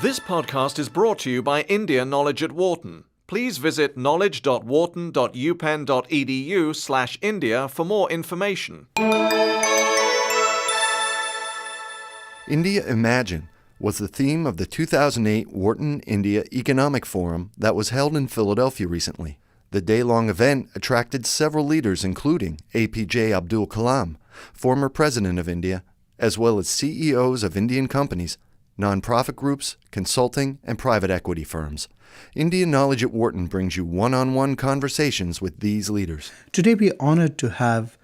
This podcast is brought to you by India Knowledge at Wharton. Please visit knowledge.wharton.upenn.edu/India for more information. India Imagine was the theme of the 2008 Wharton India Economic Forum that was held in Philadelphia recently. The day-long event attracted several leaders including APJ Abdul Kalam, former President of India, as well as CEOs of Indian companies, nonprofit groups, consulting, and private equity firms. India Knowledge at Wharton brings you one-on-one conversations with these leaders. Today we are honored to have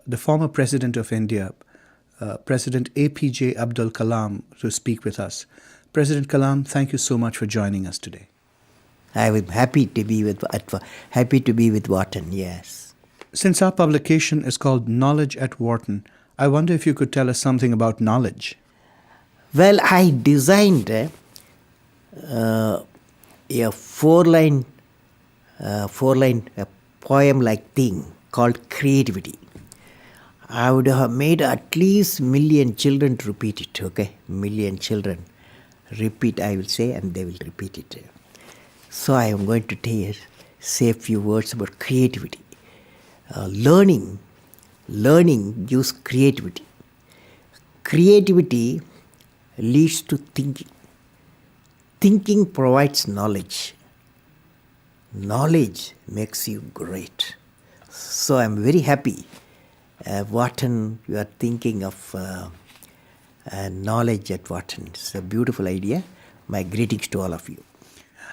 the former President of India, President APJ Abdul Kalam, to speak with us. President Kalam, thank you so much for joining us today. I am happy to be with Wharton, yes. Since our publication is called Knowledge at Wharton, I wonder if you could tell us something about knowledge. Well, I designed a four-line poem-like thing called creativity. I would have made at least 1 million children to repeat it, okay? 1 million children. Repeat, I will say, and they will repeat it. So I am going to say a few words about creativity. Learning gives creativity. Creativity leads to thinking. Thinking provides knowledge. Knowledge makes you great. So I'm very happy. Wharton, you are thinking of knowledge at Wharton. It's a beautiful idea. My greetings to all of you.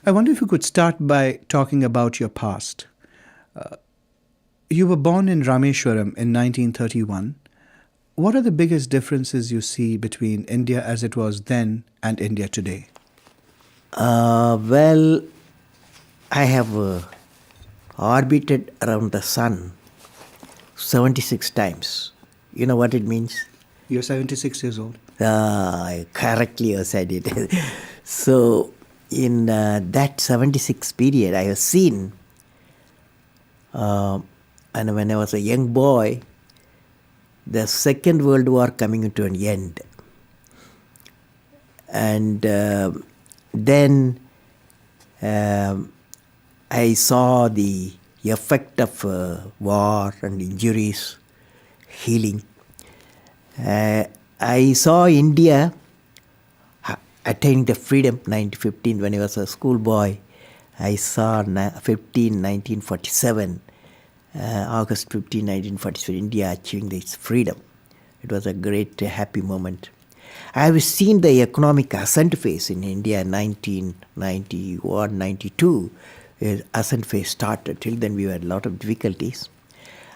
I wonder if you could start by talking about your past. You were born in Rameshwaram in 1931. What are the biggest differences you see between India as it was then and India today? Well, I have orbited around the sun 76 times. You know what it means? You're 76 years old. Correctly you said it. So, in that 76 period, I have seen, and when I was a young boy, the Second World War coming to an end. And then I saw the effect of war and injuries, healing. I saw India attaining the freedom 1915 when I was a schoolboy. I saw 1947, August 15, 1947, India achieving its freedom. It was a great, happy moment. I have seen the economic ascent phase in India in 1991, 92. Ascent phase started. Till then we had a lot of difficulties.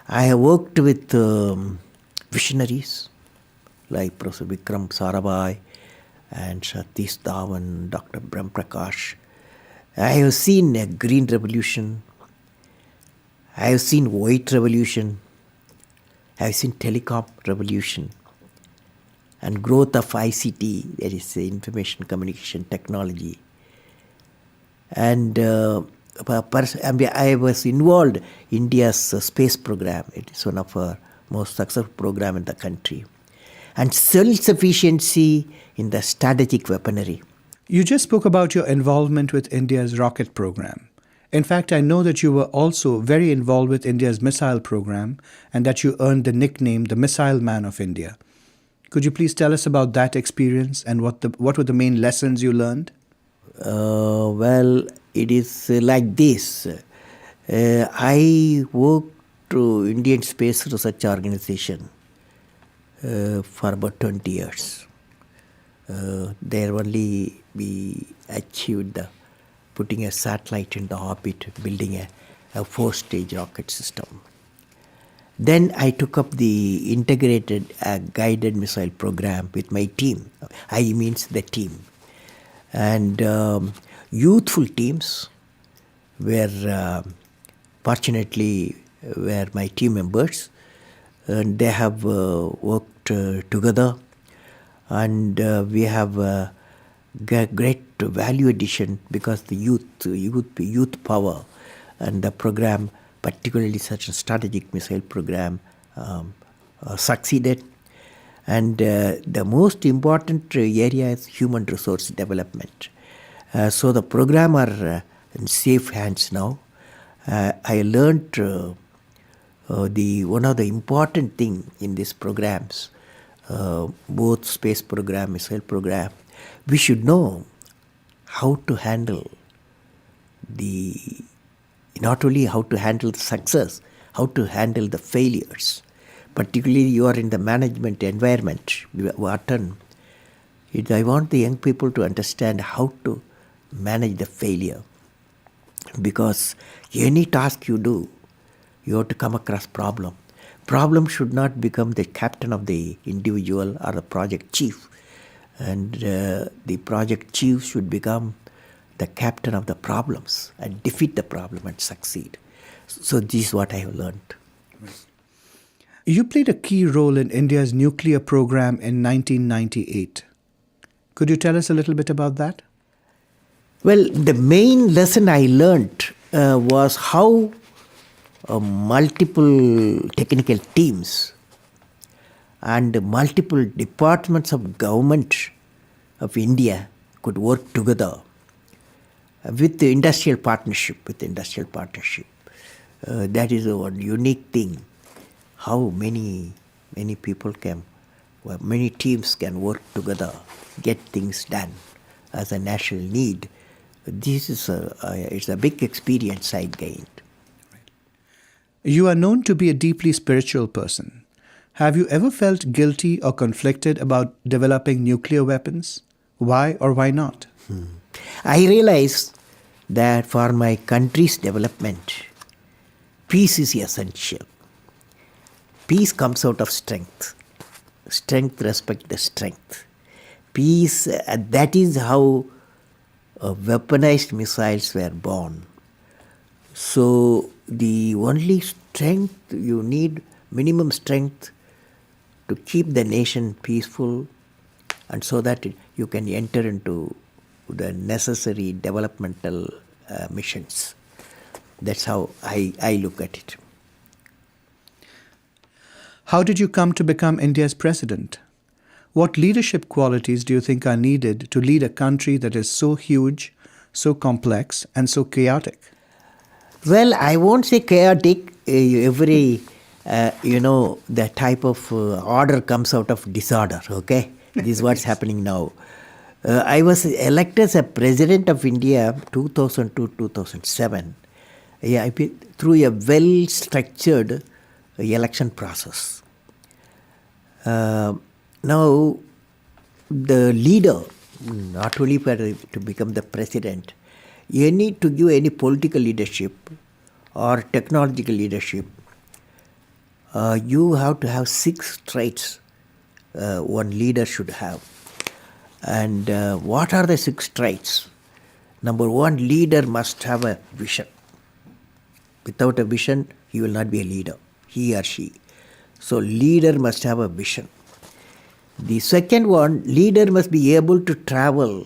I have worked with visionaries like Professor Vikram Sarabhai and Satish Dhawan, Dr. Brahm Prakash. I have seen a green revolution. I have seen white revolution. I have seen telecom revolution and growth of ICT, that is information communication technology. And I was involved in India's space program. It is one of our most successful program in the country. And self-sufficiency in the strategic weaponry. You just spoke about your involvement with India's rocket program. In fact, I know that you were also very involved with India's missile program and that you earned the nickname the Missile Man of India. Could you please tell us about that experience and what were the main lessons you learned? Well, it is like this. I worked to Indian Space Research Organization for about 20 years. There only we achieved putting a satellite in the orbit, building a 4-stage rocket system. Then I took up the integrated guided missile program with my team. I means the team. And youthful teams fortunately were my team members. And they have worked together, and we have great value addition because the youth power and the program, particularly such a strategic missile program, succeeded. And the most important area is human resource development. So the program are in safe hands now. I learned the one of the important thing in these programs, both space program, missile program, we should know how to handle the, not only how to handle the success, how to handle the failures. Particularly you are in the management environment, Wharton. I want the young people to understand how to manage the failure. Because any task you do, you have to come across problem. Problem should not become the captain of the individual or the project chief. And the project chief should become the captain of the problems and defeat the problem and succeed. So this is what I have learned. You played a key role in India's nuclear program in 1998. Could you tell us a little bit about that? Well, the main lesson I learned was how multiple technical teams and multiple departments of government of India could work together with the industrial partnership. That is a unique thing. How many people can, many teams can work together, get things done as a national need. This is it's a big experience I gained. You are known to be a deeply spiritual person. Have you ever felt guilty or conflicted about developing nuclear weapons? Why or why not? I realized that for my country's development, peace is essential. Peace comes out of strength. Strength respects the strength. Peace, that is how weaponized missiles were born. So the only strength you need, minimum strength to keep the nation peaceful, and so that you can enter into the necessary developmental missions. That's how I look at it. How did you come to become India's president? What leadership qualities do you think are needed to lead a country that is so huge, so complex, and so chaotic? Well, I won't say chaotic. Every, the type of order comes out of disorder, okay? This is what's happening now. I was elected as a president of India 2002-2007 through a well-structured election process. Now, the leader, not only to become the president, you need to give any political leadership or technological leadership. You have to have 6 traits one leader should have. And what are the 6 traits? Number 1, leader must have a vision. Without a vision, he will not be a leader, he or she. So leader must have a vision. The second one, leader must be able to travel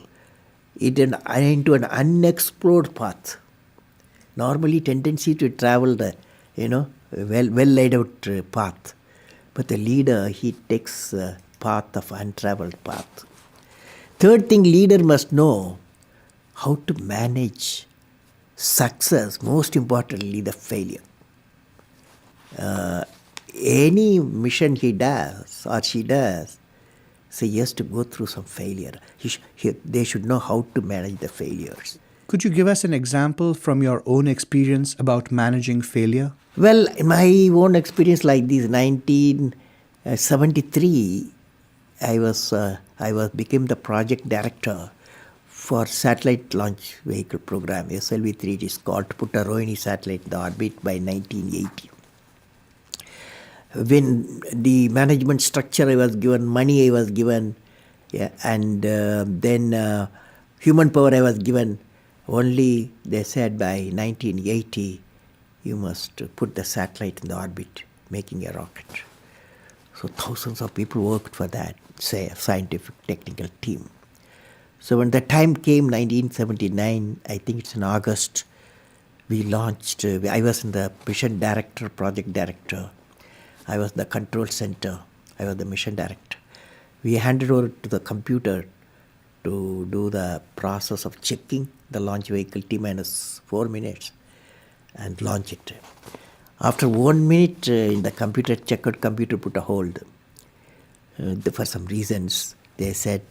into an unexplored path. Normally tendency to travel the, well laid out path. But the leader, he takes a path of untraveled path. Third thing, leader must know how to manage success, most importantly the failure. Any mission he does or she does, so he has to go through some failure. They should know how to manage the failures. Could you give us an example from your own experience about managing failure? Well, my own experience like this, 1973, I became the project director for satellite launch vehicle program, SLV-3. It is called, to put a Rohini satellite in the orbit by 1980. When the management structure I was given, money I was given, and then human power I was given, only they said by 1980, you must put the satellite in the orbit, making a rocket. So thousands of people worked for that, say a scientific technical team. So when the time came, 1979, I think it's in August, we launched, I was in the mission director, project director. I was the control center. I was the mission director. We handed over to the computer to do the process of checking the launch vehicle T minus 4 minutes and launch it. After 1 minute, in the computer, checkered computer put a hold. For some reasons, they said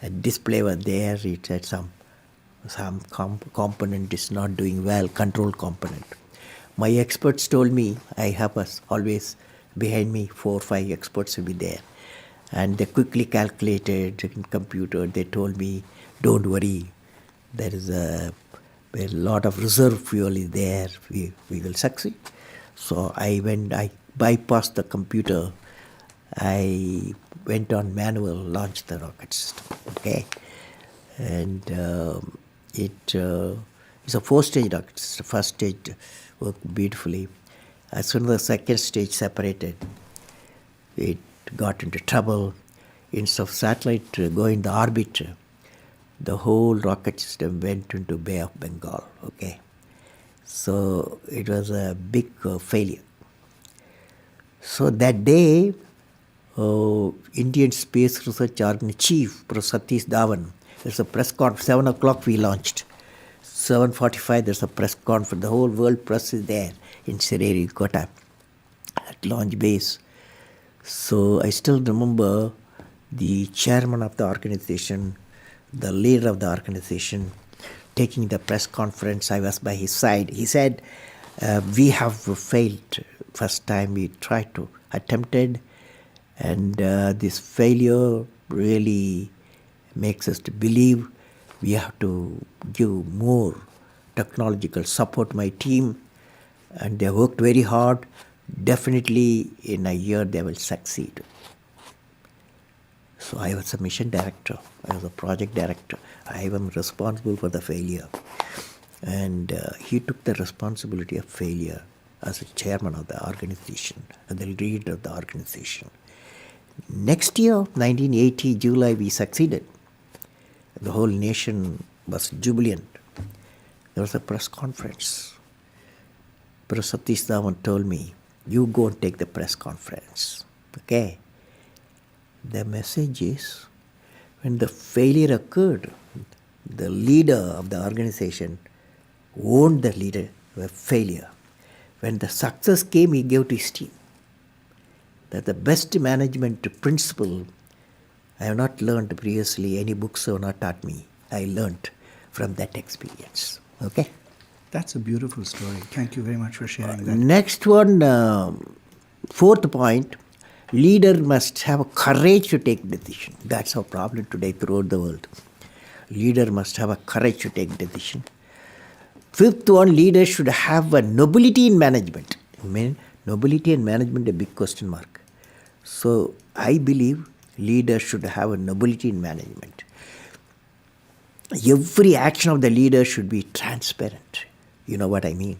a display was there. It said some component is not doing well, control component. My experts told me, I have always behind me 4 or 5 experts will be there. And they quickly calculated in computer. They told me, don't worry, there is a lot of reserve fuel is there. We will succeed. So I bypassed the computer. I went on manual, launched the rocket system. Okay, and it's a 4-stage rocket system. First stage worked beautifully. As soon as the second stage separated, it got into trouble. Instead of satellite going to orbit, the whole rocket system went into Bay of Bengal. Okay, so it was a big failure. So that day, Indian Space Research Organization Chief, Professor Satish Dhawan, there's a press conference. 7 o'clock we launched. 7:45 there's a press conference. The whole world press is there in Sririkota at launch base. So I still remember the chairman of the organization, the leader of the organization, taking the press conference. I was by his side. He said, we have failed. First time we tried to attempted, and this failure really makes us to believe we have to give more technological support to my team, and they worked very hard. Definitely in a year they will succeed. So I was a mission director, I was a project director. I am responsible for the failure. And he took the responsibility of failure as a chairman of the organization, and the leader of the organization. Next year, 1980, July, we succeeded. The whole nation was jubilant. There was a press conference. Professor Satish Dhawan told me, you go and take the press conference. Okay? The message is, when the failure occurred, the leader of the organization owned the failure. When the success came, he gave to his team. That the best management principle I have not learned previously. Any books have not taught me. I learned from that experience. Okay? That's a beautiful story. Thank you very much for sharing that. Next one, 4th point, leader must have courage to take decision. That's our problem today throughout the world. Leader must have a courage to take decision. 5th one, leader should have a nobility in management. I mean, nobility in management, a big question mark. So I believe leader should have a nobility in management. Every action of the leader should be transparent. You know what I mean?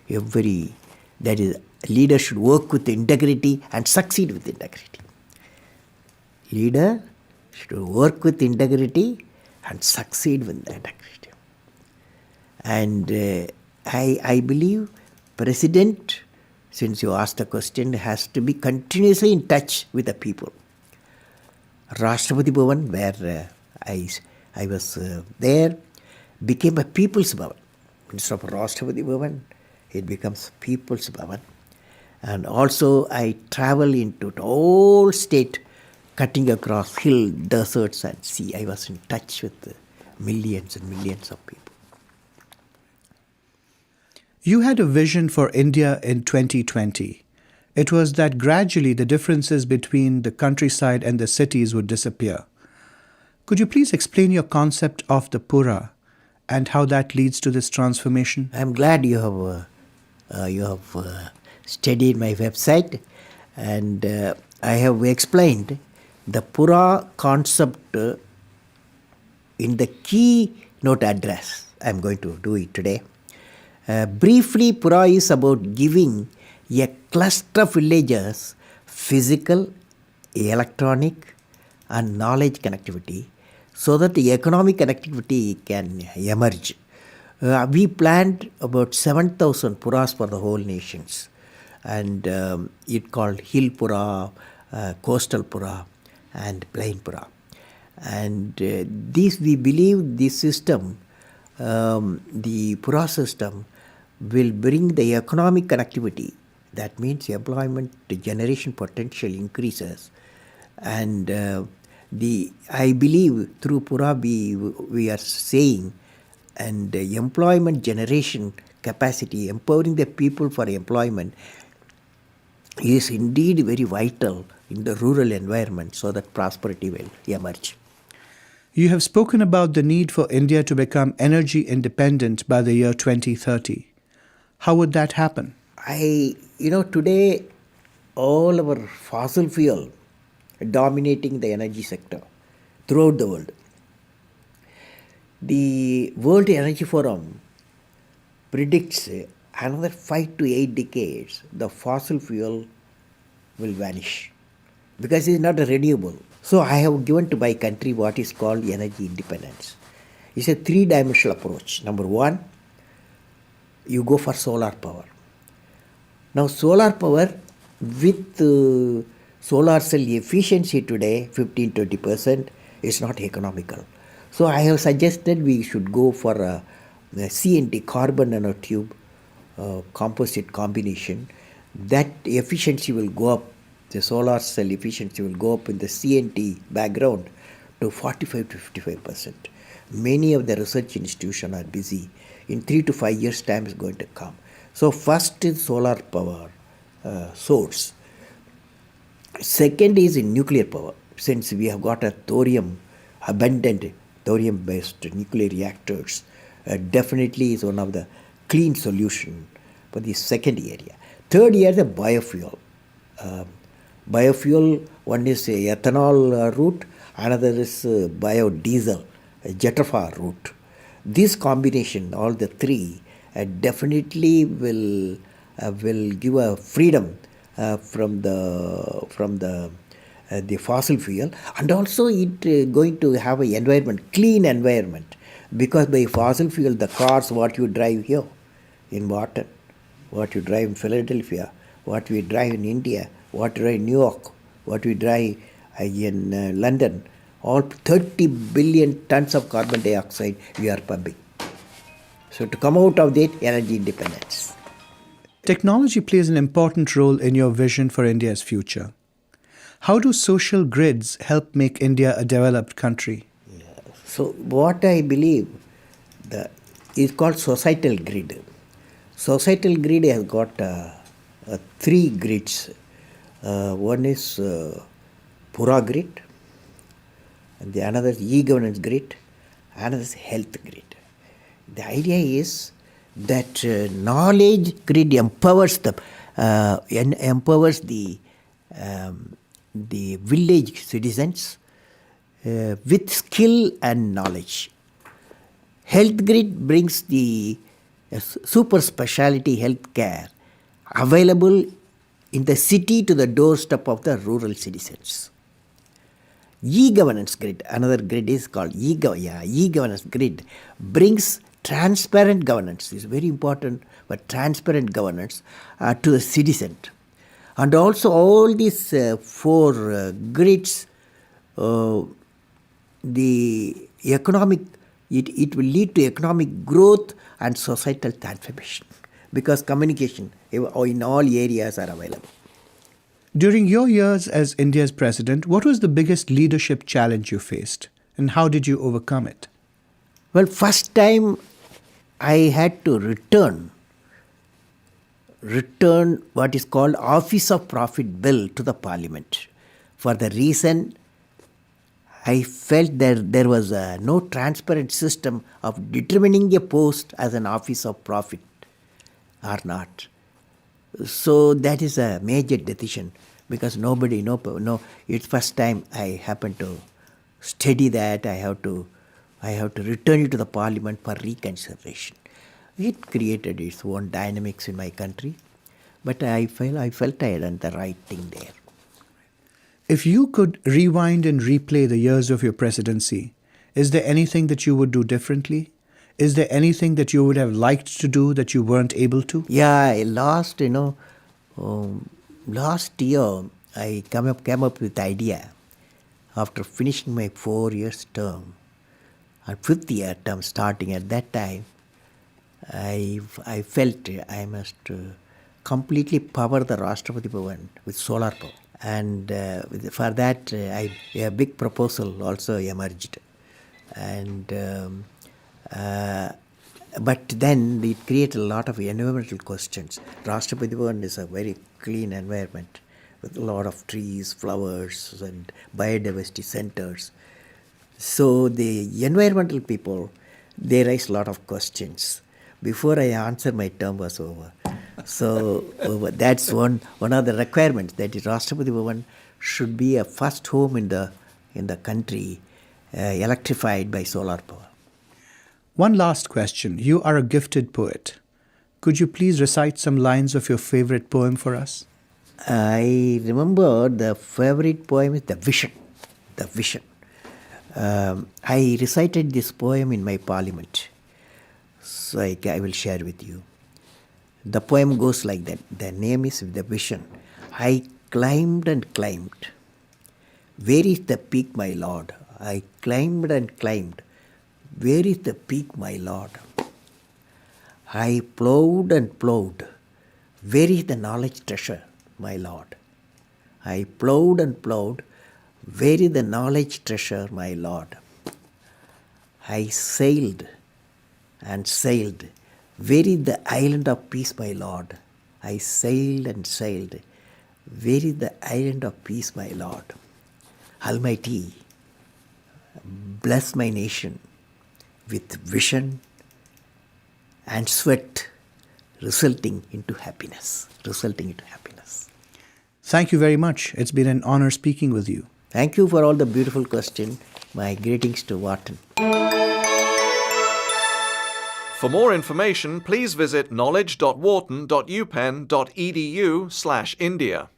That is, leader should work with integrity and succeed with integrity. Leader should work with integrity and succeed with integrity. And I believe president, since you asked the question, has to be continuously in touch with the people. Rashtrapati Bhavan, where I was there, became a People's Bhavan. Instead of Rashtrapati Bhavan, it becomes People's Bhavan. And also I travel into the whole state, cutting across hill, deserts and sea. I was in touch with millions and millions of people. You had a vision for India in 2020. It was that gradually the differences between the countryside and the cities would disappear. Could you please explain your concept of the Pura and how that leads to this transformation? I am glad you have studied my website, and I have explained the Pura concept in the keynote address. I am going to do it today. Briefly, Pura is about giving a cluster of villages physical, electronic and knowledge connectivity so that the economic connectivity can emerge. We planned about 7,000 Puras for the whole nations, and it called Hill Pura, Coastal Pura, and Plainpura. And this, we believe this system, the Pura system, will bring the economic connectivity. That means employment generation potential increases. And I believe through Pura we are saying, and employment generation capacity, empowering the people for employment is indeed very vital in the rural environment so that prosperity will emerge. You have spoken about the need for India to become energy independent by the year 2030. How would that happen? Today all our fossil fuel dominating the energy sector throughout the world. The World Energy Forum predicts another 5 to 8 decades the fossil fuel will vanish because it is not renewable. So I have given to my country what is called energy independence. It's a three-dimensional approach. Number one, you go for solar power. Now solar power with solar cell efficiency today, 15-20%, is not economical. So I have suggested we should go for a CNT, carbon nanotube composite combination. That efficiency will go up, the solar cell efficiency will go up in the CNT background to 45 to 55%. Many of the research institutions are busy. In 3 to 5 years' time is going to come. So first is solar power source. Second is in nuclear power. Since we have got a abundant thorium-based nuclear reactors, definitely is one of the clean solution for the second area. Third area is the biofuel. Biofuel, one is ethanol route, another is biodiesel, Jetafa route. This combination, all the three, definitely will give a freedom from the fossil fuel, and also it going to have an environment, clean environment, because by fossil fuel the cars what you drive here in Wharton, what you drive in Philadelphia, what we drive in India, what we drive in New York, what we drive in London, all 30 billion tons of carbon dioxide we are pumping. So to come out of that, energy independence. Technology plays an important role in your vision for India's future. How do social grids help make India a developed country? So what I believe is called societal grid. Societal grid has got three grids. One is Pura grid, and the another is e-governance grid, another is health grid. The idea is that knowledge grid empowers the village citizens with skill and knowledge. Health grid brings the super specialty health care available in the city to the doorstep of the rural citizens. E-governance grid, another grid is called e-governance grid, brings transparent governance. Is very important, but transparent governance to the citizen. And also all these four grids, the economic, it will lead to economic growth and societal transformation, because communication in all areas are available. During your years as India's president, what was the biggest leadership challenge you faced, and how did you overcome it? Well, first time I had to return what is called Office of Profit Bill to the Parliament. For the reason I felt there was no transparent system of determining a post as an Office of Profit or not. So that is a major decision, because nobody, it's first time I happened to study that. I have to return it to the Parliament for reconsideration. It created its own dynamics in my country, but I felt I had done the right thing there. If you could rewind and replay the years of your presidency, is there anything that you would do differently? Is there anything that you would have liked to do that you weren't able to? Yeah, last year I came up with the idea after finishing my 4 years term, and fifth year term starting at that time, I felt I must completely power the Rashtrapati Bhavan with solar power. And for that, a big proposal also emerged. And but then it created a lot of environmental questions. Rashtrapati Bhavan is a very clean environment with a lot of trees, flowers, and biodiversity centers. So the environmental people, they raised a lot of questions. Before I answer, my term was over. So that's one of the requirements, that Rashtrapati Bhavan should be a first home in the country electrified by solar power. One last question. You are a gifted poet. Could you please recite some lines of your favorite poem for us? I remember the favorite poem is The Vision. The Vision. I recited this poem in my parliament. So I will share with you. The poem goes like that. The name is The Vision. I climbed and climbed. Where is the peak, my lord? I climbed and climbed. Where is the peak, my lord? I plowed and plowed. Where is the knowledge treasure, my lord? I plowed and plowed. Where is the knowledge treasure, my lord? I sailed and sailed. Where is the island of peace, my lord? I sailed and sailed. Where is the island of peace, my lord? Almighty, bless my nation with vision and sweat resulting into happiness. Thank you very much. It's been an honor speaking with you. Thank you for all the beautiful questions. My greetings to Wharton. For more information, please visit knowledge.wharton.upenn.edu/India.